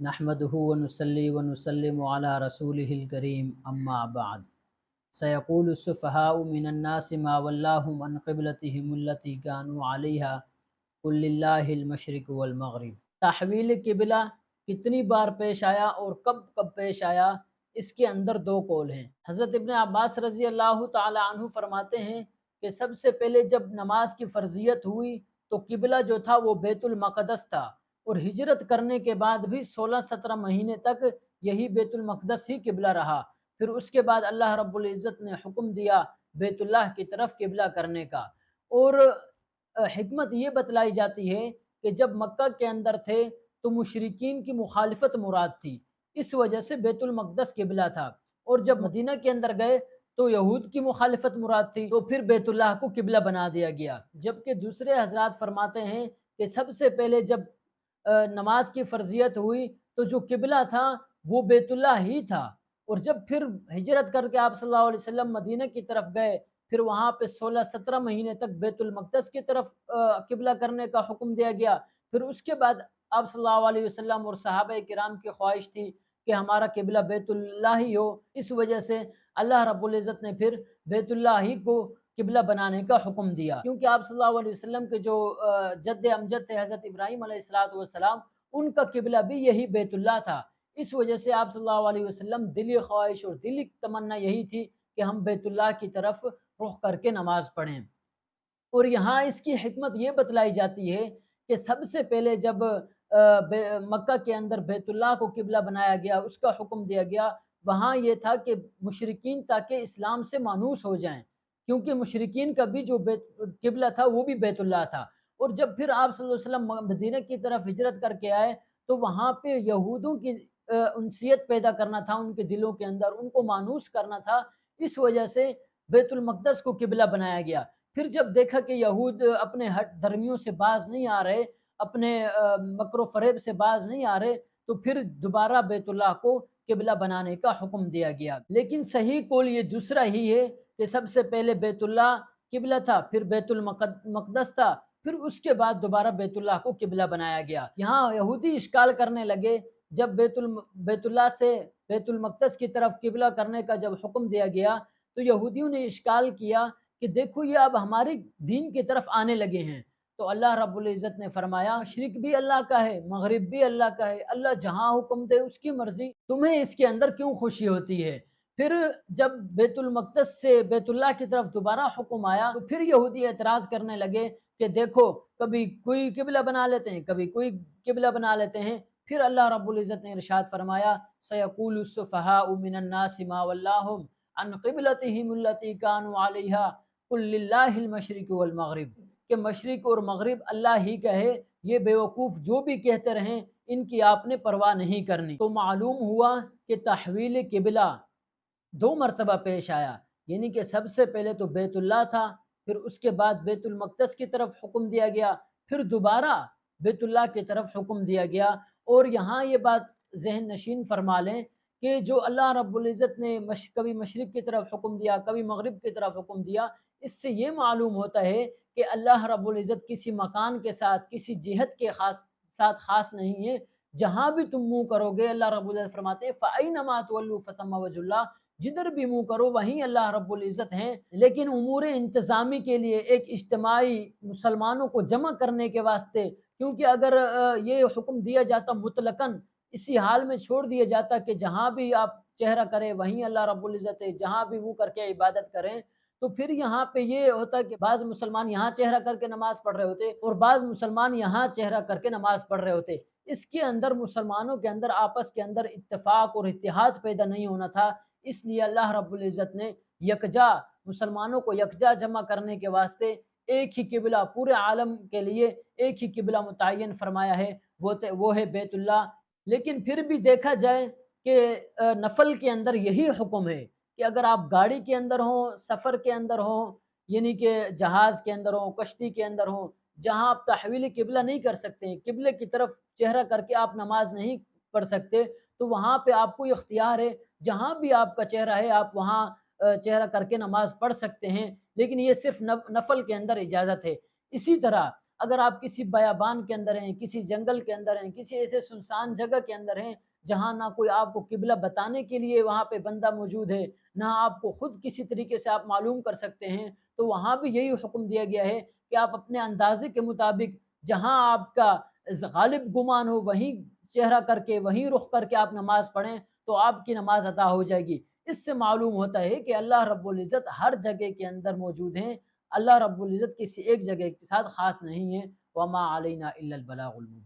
نحمده ونصلي ونسلم على رسوله الكريم اما بعد سيقول السفهاء من الناس ما ولاهم عن قبلتهم التي كانوا عليها قل لله المشرق والمغرب۔ تحویل قبلہ کتنی بار پیش آیا اور کب کب پیش آیا، اس کے اندر دو قول ہیں۔ حضرت ابن عباس رضی اللہ تعالی عنہ فرماتے ہیں کہ سب سے پہلے جب نماز کی فرضیت ہوئی تو قبلہ جو تھا وہ بیت المقدس تھا، اور ہجرت کرنے کے بعد بھی 16-17 مہینے تک یہی بیت المقدس ہی قبلہ رہا۔ پھر اس کے بعد اللہ رب العزت نے حکم دیا بیت اللہ کی طرف قبلہ کرنے کا۔ اور حکمت یہ بتلائی جاتی ہے کہ جب مکہ کے اندر تھے تو مشرکین کی مخالفت مراد تھی، اس وجہ سے بیت المقدس قبلہ تھا، اور جب مدینہ کے اندر گئے تو یہود کی مخالفت مراد تھی، تو پھر بیت اللہ کو قبلہ بنا دیا گیا۔ جبکہ دوسرے حضرات فرماتے ہیں کہ سب سے پہلے جب نماز کی فرضیت ہوئی تو جو قبلہ تھا وہ بیت اللہ ہی تھا، اور جب پھر ہجرت کر کے آپ صلی اللہ علیہ وسلم مدینہ کی طرف گئے، پھر وہاں پہ 16-17 مہینے تک بیت المقدس کی طرف قبلہ کرنے کا حکم دیا گیا۔ پھر اس کے بعد آپ صلی اللہ علیہ وسلم اور صحابہ کرام کی خواہش تھی کہ ہمارا قبلہ بیت اللہ ہی ہو، اس وجہ سے اللہ رب العزت نے پھر بیت اللہ ہی کو قبلہ بنانے کا حکم دیا، کیونکہ آپ صلی اللہ علیہ وسلم کے جو جد امجد تھے حضرت ابراہیم علیہ السلام، ان کا قبلہ بھی یہی بیت اللہ تھا۔ اس وجہ سے آپ صلی اللہ علیہ وسلم دلی خواہش اور دلی تمنا یہی تھی کہ ہم بیت اللہ کی طرف رخ کر کے نماز پڑھیں۔ اور یہاں اس کی حکمت یہ بتلائی جاتی ہے کہ سب سے پہلے جب مکہ کے اندر بیت اللہ کو قبلہ بنایا گیا، اس کا حکم دیا گیا، وہاں یہ تھا کہ مشرکین تاکہ اسلام سے مانوس ہو جائیں، کیونکہ مشرکین کا بھی جو قبلہ تھا وہ بھی بیت اللہ تھا۔ اور جب پھر آپ صلی اللہ علیہ وسلم مدینہ کی طرف ہجرت کر کے آئے تو وہاں پہ یہودوں کی انسیت پیدا کرنا تھا ان کے دلوں کے اندر، ان کو مانوس کرنا تھا، اس وجہ سے بیت المقدس کو قبلہ بنایا گیا۔ پھر جب دیکھا کہ یہود اپنے ہٹ دھرمیوں سے باز نہیں آ رہے، اپنے مکر و فریب سے باز نہیں آ رہے، تو پھر دوبارہ بیت اللہ کو قبلہ بنانے کا حکم دیا گیا۔ لیکن صحیح قول یہ دوسرا ہی ہے کہ سب سے پہلے بیت اللہ قبلہ تھا، پھر بیت المقدس تھا، پھر اس کے بعد دوبارہ بیت اللہ کو قبلہ بنایا گیا۔ یہاں یہودی اشکال کرنے لگے، جب بیت اللہ سے بیت المقدس کی طرف قبلہ کرنے کا جب حکم دیا گیا تو یہودیوں نے اشکال کیا کہ دیکھو یہ اب ہمارے دین کی طرف آنے لگے ہیں۔ تو اللہ رب العزت نے فرمایا مشرق بھی اللہ کا ہے، مغرب بھی اللہ کا ہے، اللہ جہاں حکم دے اس کی مرضی، تمہیں اس کے اندر کیوں خوشی ہوتی ہے؟ پھر جب بیت المقدس سے بیت اللہ کی طرف دوبارہ حکم آیا تو پھر یہودی اعتراض کرنے لگے کہ دیکھو کبھی کوئی قبلہ بنا لیتے ہیں، کبھی کوئی قبلہ بنا لیتے ہیں۔ پھر اللہ رب العزت نے ارشاد فرمایا سیقول السفہاء من الناس ما ولاہم عن قبلتہم التی کانوا علیہا قل للہ المشرق والمغرب، کہ مشرق اور مغرب اللہ ہی کا ہے، یہ بیوقوف جو بھی کہتے رہیں ان کی آپ نے پرواہ نہیں کرنی۔ تو معلوم ہوا کہ تحویل قبلہ دو مرتبہ پیش آیا، یعنی کہ سب سے پہلے تو بیت اللہ تھا، پھر اس کے بعد بیت المقدس کی طرف حکم دیا گیا، پھر دوبارہ بیت اللہ کی طرف حکم دیا گیا۔ اور یہاں یہ بات ذہن نشین فرما لیں کہ جو اللہ رب العزت نے کبھی مشرق کی طرف حکم دیا، کبھی مغرب کی طرف حکم دیا، اس سے یہ معلوم ہوتا ہے کہ اللہ رب العزت کسی مکان کے ساتھ، کسی جہت کے ساتھ خاص نہیں ہے۔ جہاں بھی تم منہ کرو گے، اللہ رب العزت فرماتے ہیں فَأَيْنَمَا تُوَلُّوا فَثَمَّ وَجْهُ اللَّهِ، جدھر بھی منہ کرو وہیں اللہ رب العزت ہیں۔ لیکن امور انتظامی کے لیے ایک اجتماعی مسلمانوں کو جمع کرنے کے واسطے، کیونکہ اگر یہ حکم دیا جاتا مطلقاً، اسی حال میں چھوڑ دیا جاتا کہ جہاں بھی آپ چہرہ کریں وہیں اللہ رب العزت ہے، جہاں بھی منہ کر کے عبادت کریں، تو پھر یہاں پہ یہ ہوتا کہ بعض مسلمان یہاں چہرہ کر کے نماز پڑھ رہے ہوتے اور بعض مسلمان یہاں چہرہ کر کے نماز پڑھ رہے ہوتے۔ اس کے اندر مسلمانوں کے اندر آپس کے اندر اتفاق اور اتحاد پیدا نہیں ہونا تھا، اس لیے اللہ رب العزت نے یکجا مسلمانوں کو یکجا جمع کرنے کے واسطے ایک ہی قبلہ پورے عالم کے لیے ایک ہی قبلہ متعین فرمایا ہے، وہ ہے بیت اللہ۔ لیکن پھر بھی دیکھا جائے کہ نفل کے اندر یہی حکم ہے کہ اگر آپ گاڑی کے اندر ہوں، سفر کے اندر ہوں، یعنی کہ جہاز کے اندر ہوں، کشتی کے اندر ہوں، جہاں آپ تحویل قبلہ نہیں کر سکتے، قبلے کی طرف چہرہ کر کے آپ نماز نہیں پڑھ سکتے، تو وہاں پہ آپ کو اختیار ہے، جہاں بھی آپ کا چہرہ ہے آپ وہاں چہرہ کر کے نماز پڑھ سکتے ہیں، لیکن یہ صرف نفل کے اندر اجازت ہے۔ اسی طرح اگر آپ کسی بیابان کے اندر ہیں، کسی جنگل کے اندر ہیں، کسی ایسے سنسان جگہ کے اندر ہیں جہاں نہ کوئی آپ کو قبلہ بتانے کے لیے وہاں پہ بندہ موجود ہے، نہ آپ کو خود کسی طریقے سے آپ معلوم کر سکتے ہیں، تو وہاں بھی یہی حکم دیا گیا ہے کہ آپ اپنے اندازے کے مطابق جہاں آپ کا غالب گمان ہو وہیں چہرہ کر کے وہیں رخ کر کے آپ نماز پڑھیں تو آپ کی نماز ادا ہو جائے گی۔ اس سے معلوم ہوتا ہے کہ اللہ رب العزت ہر جگہ کے اندر موجود ہیں، اللہ رب العزت کسی ایک جگہ کے ساتھ خاص نہیں ہے۔ وما علینا الا البلاغ المبین۔